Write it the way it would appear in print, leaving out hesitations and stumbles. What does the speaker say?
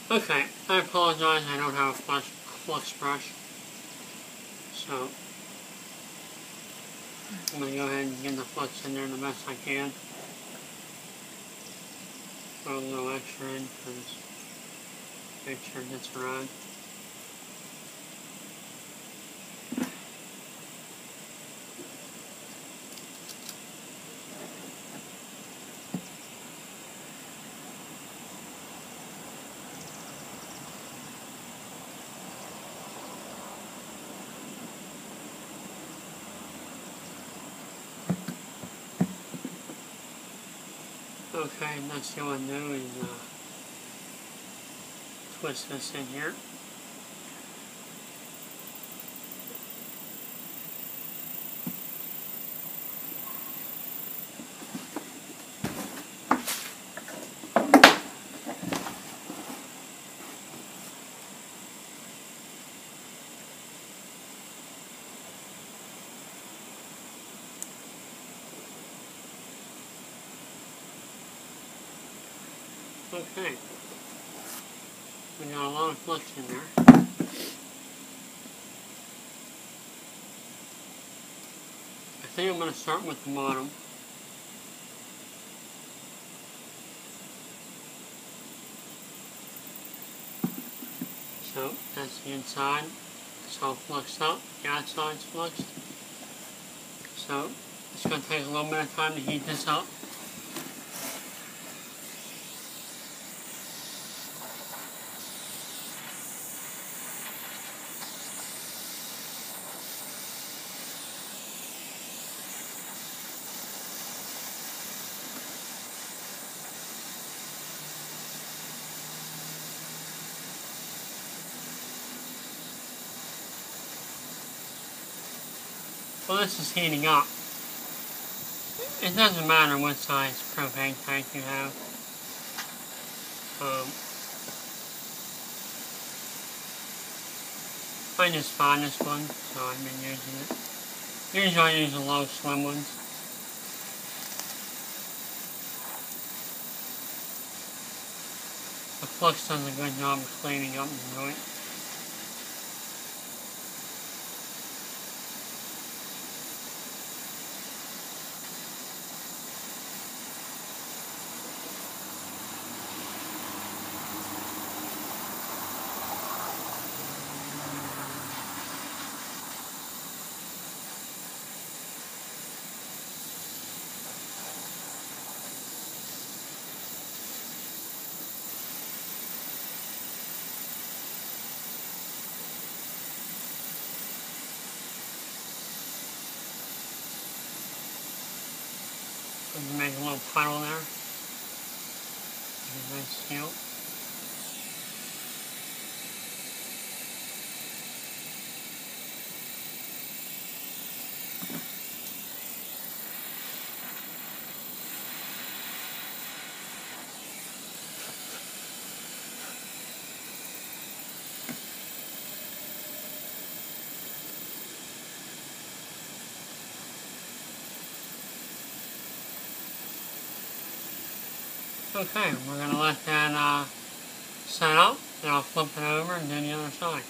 Okay, I apologize, I don't have a flux brush. So, I'm going to go ahead and get the flux in there the best I can. Throw a little extra in, because make sure it gets around. Okay, next thing I want to do is twist this in here. Okay, we got a lot of flux in there. I think I'm going to start with the bottom. So that's the inside. It's all fluxed up. The outside's fluxed. So it's going to take a little bit of time to heat this up. Well, this is heating up. It doesn't matter what size propane tank you have. I just found this one, so I've been using it. Usually I use the low slim ones. The flux does a good job of cleaning up the joint. Make a little puddle there. Make a nice seal. Okay, we're going to let that set up, and I'll flip it over and do the other side.